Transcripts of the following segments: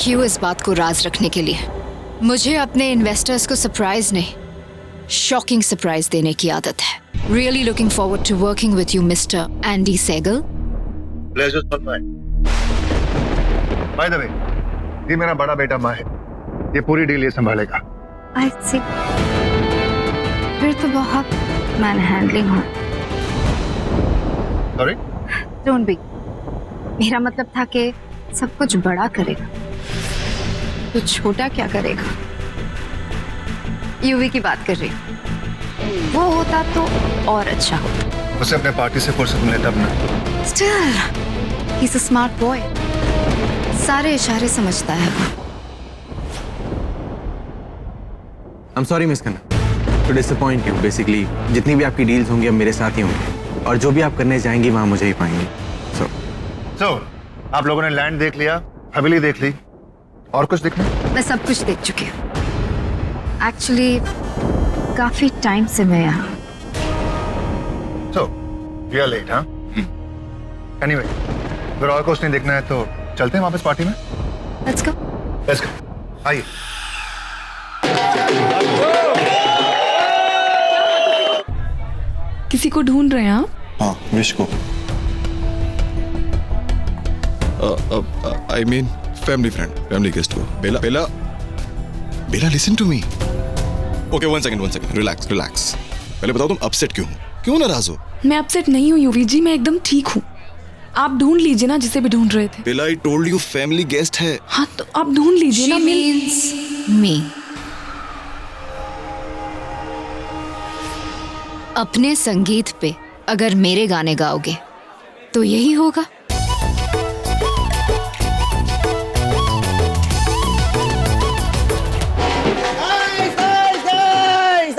Thank you इस बात को राज रखने के लिए। मुझे अपने इन्वेस्टर्स को सरप्राइज नहीं, शॉकिंग सरप्राइज देने की आदत है। Really looking forward to working with you mister Andy Segal. Pleasure for mine. By the way, ये मेरा बड़ा बेटा माहिर, ये पूरी डील ये संभालेगा। आई सी। फिर तो बहुत मैन हैंडलिंग हो। सॉरी? Don't be. मेरा मतलब था कि सब कुछ बड़ा करेगा तो छोटा क्या करेगा। यूवी की बात कर रही हूँ। वो होता तो और अच्छा होता। उसे अपने पार्टी से फुर्सत मिले तब ना। Still he is a smart boy. सारे इशारे समझता है वो। I'm sorry miss Khanna to disappoint you। Basically जितनी भी आपकी डील्स होंगी अब मेरे साथ ही होंगी और जो भी आप करने जाएंगी वहां मुझे ही पाएंगे। So आप लोगों ने लैंड देख लिया, हवेली देख ली, और कुछ देखना? मैं सब कुछ देख चुकी हूँ। एक्चुअली काफी टाइम से मैं यहाँ। So we are late, हाँ? Anyway, अगर और कुछ नहीं देखना है तो चलते हैं वापस पार्टी में। Let's go। Let's go। आइए। किसी को ढूंढ रहे हैं आप? हाँ, विश को। I mean family friend, family guest को। बेला, listen to me। Okay, one second, relax। पहले बताओ तुम upset क्यों हो? क्यों नाराज हो? मैं अपसेट नहीं हूँ यूवी जी, मैं एकदम ठीक हूँ। आप ढूंढ लीजिए ना जिसे भी ढूंढ रहे थे। बेला, I told you family guest है। हाँ तो आप ढूंढ लीजिए ना। मी अपने संगीत पे अगर मेरे गाने गाओगे तो यही होगा।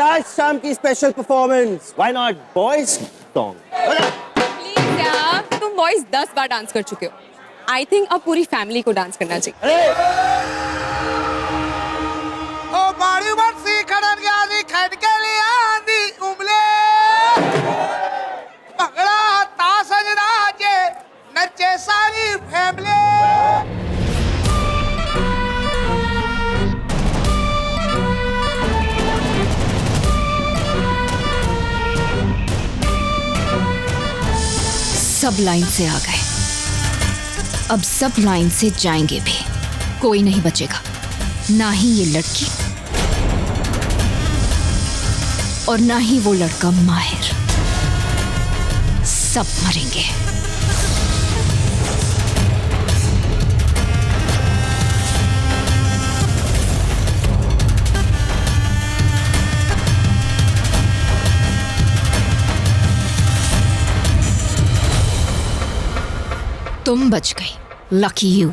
आज शाम की special performance, why not boys song. Please यार, तुम बॉयज 10 बार डांस कर चुके हो। आई थिंक अब पूरी फैमिली को डांस करना चाहिए। ओ बाड़ी बरसी खड़न गादी खड़ के लिए आंधी उमले पगड़ा ता सजना जे नचे सारी फैमिली। सब लाइन से आ गए, अब सब लाइन से जाएंगे भी। कोई नहीं बचेगा, ना ही ये लड़की और ना ही वो लड़का माहिर। सब मरेंगे। तुम बच गई, लकी यू।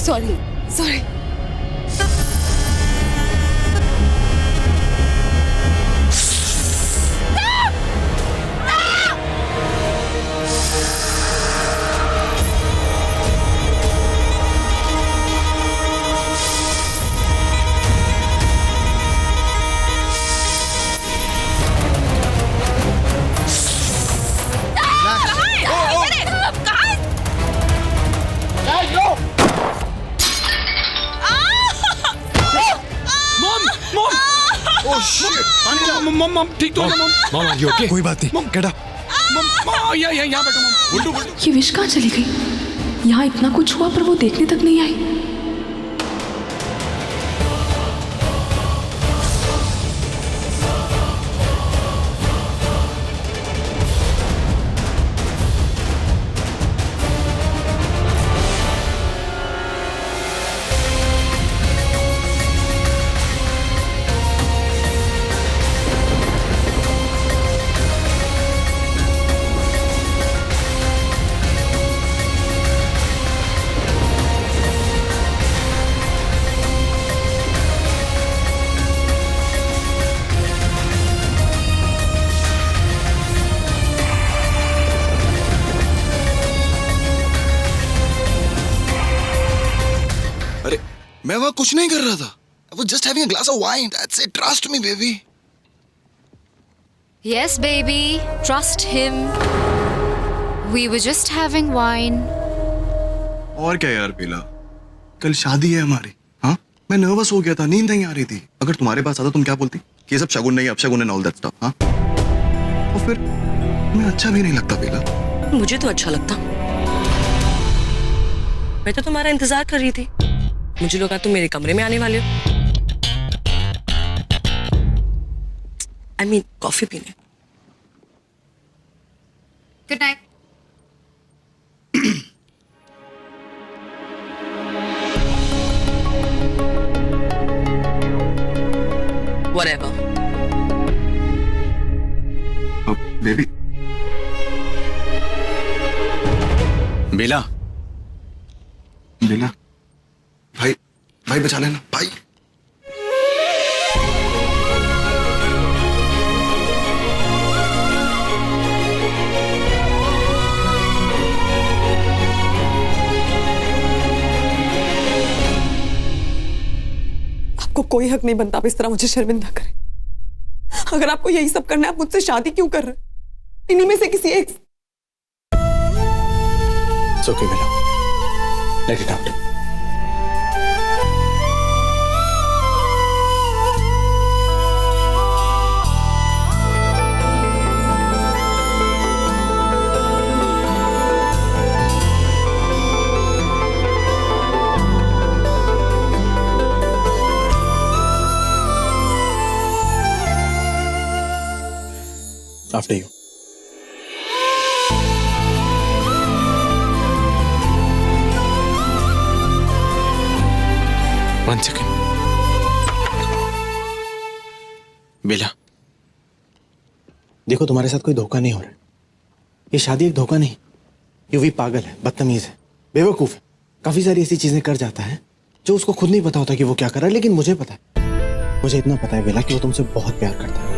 Sorry. मम ठीक तो है मम। मामा, you okay? कोई बात नहीं। मम, get up. यहाँ बैठो मम। बुल्टू बुल्टू ये विश कहाँ चली गई? यहाँ इतना कुछ हुआ पर वो देखने तक नहीं आई। मैं वहां कुछ नहीं कर रहा था. I was just having a glass of wine. That's it. Trust me, baby. Yes, baby. Trust him. We were just having wine. और क्या यार बेला, कल शादी है हमारी. हाँ, मैं नर्वस हो गया था, नींद नहीं आ रही थी. अगर तुम्हारे पास आता तुम क्या बोलती कि ये सब शगुन नहीं, अपशगुन एंड ऑल दैट स्टफ. हाँ, और फिर मैं अच्छा भी नहीं लगता बेला. मुझे तो अच्छा लगता. मैं तो तुम्हारा इंतजार कर रही थी. मुझे लगा तुम मेरे कमरे में आने वाले हो. I mean, कॉफी पीने. Good night. Whatever. बेबी. बेला. बेला. भाई, भाई बचा लेना, भाई. आपको कोई हक नहीं बनता आप इस तरह मुझे शर्मिंदा करें. अगर आपको यही सब करना है, आप मुझसे शादी क्यों कर रहे हैं? इन्हीं में से किसी एक. It's okay, Bela. Let it out. After you. One second. बेला, देखो तुम्हारे साथ कोई धोखा नहीं हो रहा है. ये शादी एक धोखा नहीं. युवी पागल है, बदतमीज है, बेवकूफ है. काफी सारी ऐसी चीजें कर जाता है जो उसको खुद नहीं पता होता कि वो क्या कर रहा है. लेकिन मुझे पता है, मुझे इतना पता है बेला कि वो तुमसे बहुत प्यार करता है.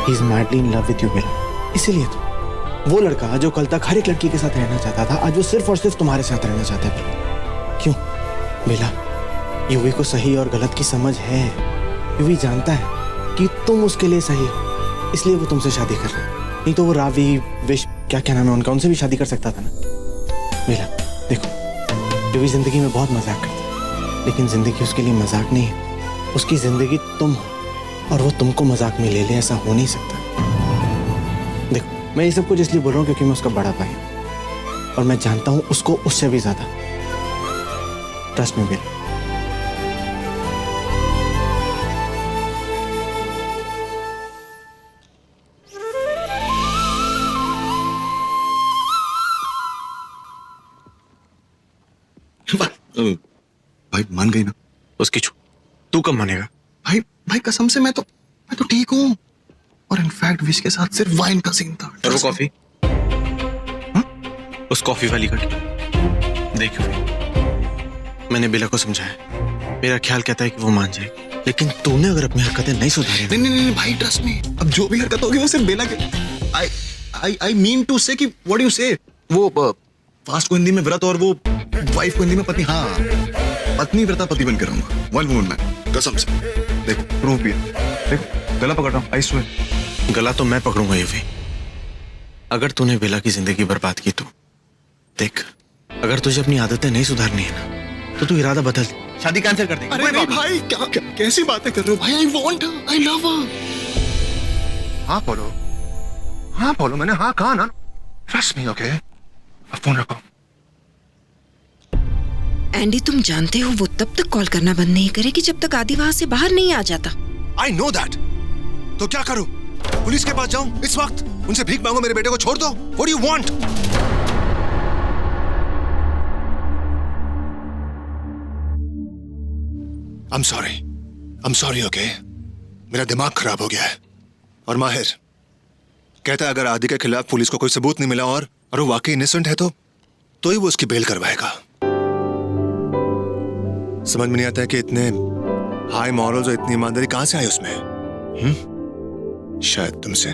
He is madly in love with you, बेला. इसीलिए तो वो लड़का जो कल तक हर एक लड़की के साथ रहना चाहता था, आज वो सिर्फ और सिर्फ तुम्हारे साथ रहना चाहता है. बेला, क्यों? बेला, युवी को सही और गलत की समझ है. युवी जानता है कि तुम उसके लिए सही हो, इसलिए वो तुमसे शादी कर रहा है. नहीं तो वो रावी, विश, क्या नाम है उनका, उनसे भी शादी कर सकता था ना. बेला, देखो, युवी जिंदगी में बहुत मजाक करती है, लेकिन जिंदगी उसके लिए मजाक नहीं है. उसकी जिंदगी तुम हो और वो तुमको मजाक में ले ले, ऐसा हो नहीं सकता. देखो, मैं ये सब कुछ इसलिए बोल रहा हूँ क्योंकि मैं उसका बड़ा भाई हूँ और मैं जानता हूँ उसको उससे भी ज्यादा. ट्रस्ट मी बेला. भाई मान गई ना. उसकी छू, तू कब मानेगा? भाई भाई कसम से मैं तो ठीक हूँ. और इनफैक्ट विश के साथ सिर्फ वाइन का सीन था. और वो कॉफी? हाँ? उस कॉफी वाली का क्या? देखो, मैंने बेला को समझाया. मेरा ख्याल कहता है कि वो मान जाएगी. लेकिन तूने अगर अपनी हरकतें नहीं सुधारी. नहीं भाई, ट्रस्ट मी. अब जो भी हरकत होगी वो सिर्फ बेला के. आई मीन टू से कि व्हाट डू यू से, वो फास्ट को हिंदी में व्रत और वो वाइफ को हिंदी में पत्नी. हाँ, पत्नी व्रता पति बनकर रहूंगा. वन वुमन मैन, कसम से. देखो, प्रूफ भी है. देखो, गला पकड़ रहा हूँ. I swear. गला तो मैं पकड़ूंगा युवी. अगर तूने बेला की जिंदगी बर्बाद की तो देख, अगर तुझे अपनी आदतें नहीं सुधारनी है ना, तो तू इरादा बदल. शादी कैंसिल कर दे. अरे नहीं भाई, क्या कैसी बातें कर रहे हो भाई. I want her, I love हर. हाँ करो, हाँ बोलो, मैंने हाँ कहा ना। Trust me, okay? अब फोन रखो। एंडी, तुम जानते हो वो तब तक कॉल करना बंद नहीं करेगी जब तक आदि वहां से बाहर नहीं आ जाता। I know that. तो क्या करूं? पुलिस के पास जाऊं इस वक्त? उनसे भीख मांगो मेरे बेटे को छोड़ दो? What do you want? I'm sorry, okay? मेरा दिमाग खराब हो गया है। और माहिर कहता है अगर आदि के खिलाफ पुलिस को कोई सबूत नहीं मिला और वो वाकई इनोसेंट है तो ही वो उसकी बेल करवाएगा। समझ में नहीं आता है कि इतने हाई मॉरल्स और इतनी ईमानदारी कहां से आई उसमें। शायद तुमसे।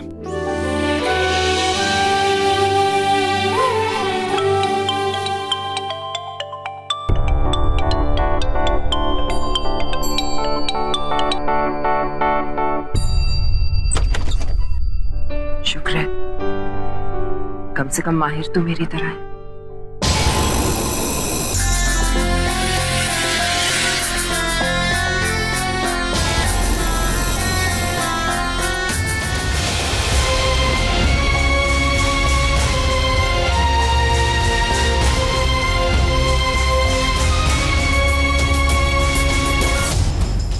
शुक्र है कम से कम माहिर तो मेरी तरह है।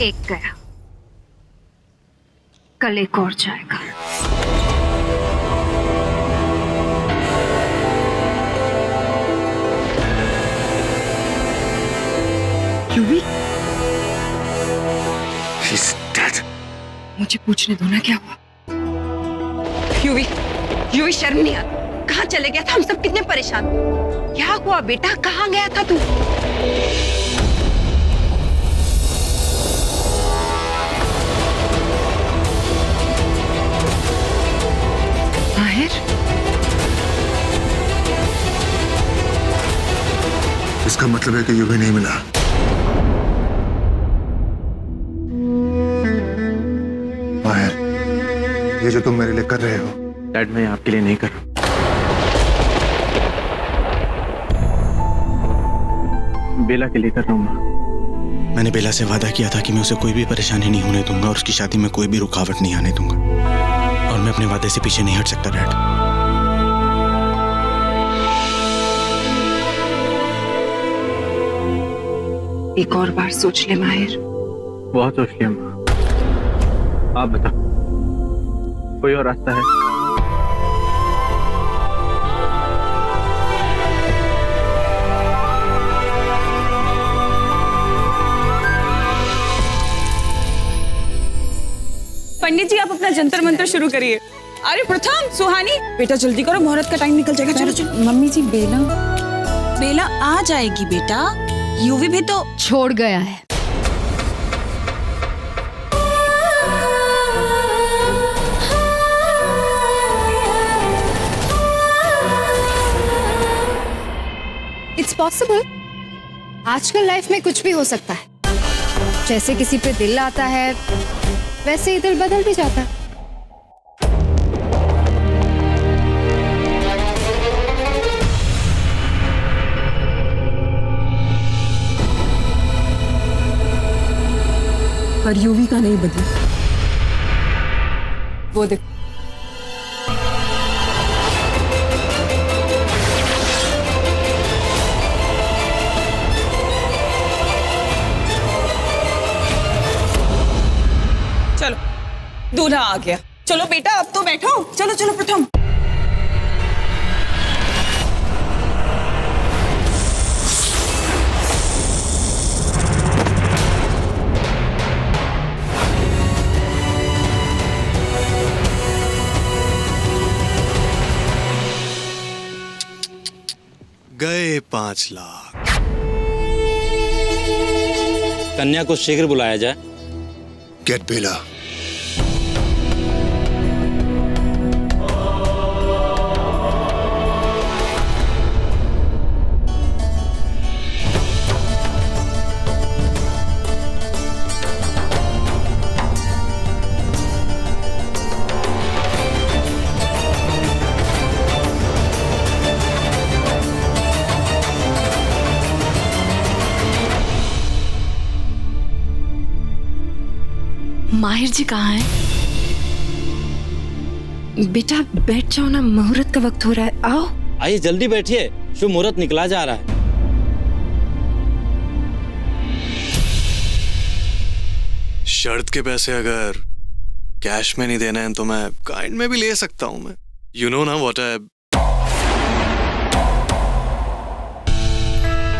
एक गया, कल एक और जाएगा। UV, She's dead. मुझे पूछने दो ना क्या हुआ। यूवी, शर्म नहीं आती? कहाँ चले गया था? हम सब कितने परेशान। क्या हुआ बेटा, कहाँ गया था तू? इसका मतलब है कि यूवी नहीं मिला। माहिर, ये जो तुम मेरे लिए कर रहे हो। डैड, मैं आपके लिए नहीं कर रहा। बेला के लिए कर रहा हूँ माँ। मैंने बेला से वादा किया था कि मैं उसे कोई भी परेशानी नहीं होने दूंगा और उसकी शादी में कोई भी रुकावट नहीं आने दूंगा। और मैं अपने वादे से पीछे नहीं हट सकता डैड। एक और बार सोच ले माहिर। बहुत सोच लिया माँ। आप बताओ, कोई और रास्ता है? पंडित जी, आप अपना जंतर मंत्र शुरू करिए। अरे प्रथम, सुहानी, बेटा जल्दी करो, मुहूर्त का टाइम निकल जाएगा। चलो चलो। मम्मी जी, बेला आ जाएगी बेटा। यूवी भी तो छोड़ गया है। It's possible. आजकल लाइफ में कुछ भी हो सकता है। जैसे किसी पे दिल आता है वैसे ही दिल बदल भी जाता है। पर यूवी का नहीं बदला। वो देखो। चलो, दूल्हा आ गया। चलो बेटा, अब तो बैठो। चलो चलो प्रथम। गए 5 लाख। कन्या को शीघ्र बुलाया जाए। गेट बेला। माहिर जी कहाँ हैं? बेटा बैठ जाओ ना, मुहूर्त का वक्त हो रहा है, आओ। आइए जल्दी बैठिए, शुभ मुहूर्त निकला जा रहा है। शर्त के पैसे अगर कैश में नहीं देना है तो मैं काइंड में भी ले सकता हूँ मैं। यू नो ना व्हाट आई।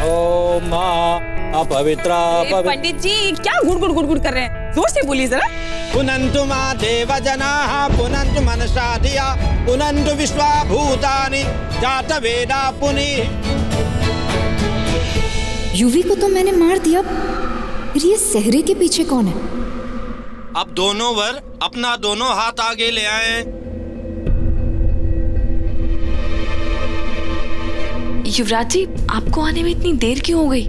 ओ माँ अपवित्रा पंडित जी क्या गुड़ कर रहे हैं, जोर से बोलिए जरा। पुनन्तु मा देव जनाः पुनन्तु मनसाधिया पुनन्तु विश्वा भूतानि जात वेदा पुनि। यूवी को तो मैंने मार दिया, फिर ये सहरे के पीछे कौन है? अब दोनों वर अपना दोनों हाथ आगे ले आए। युवराज जी, आपको आने में इतनी देर क्यों हो गई?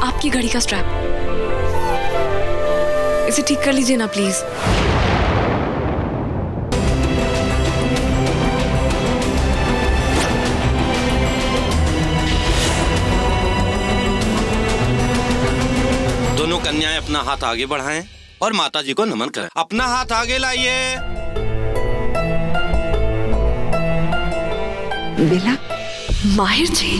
आपकी घड़ी का स्ट्रैप, इसे ठीक कर लीजिए ना प्लीज। दोनों कन्याएं अपना हाथ आगे बढ़ाएं और माता जी को नमन करें। अपना हाथ आगे लाइए। बेला, माहिर जी।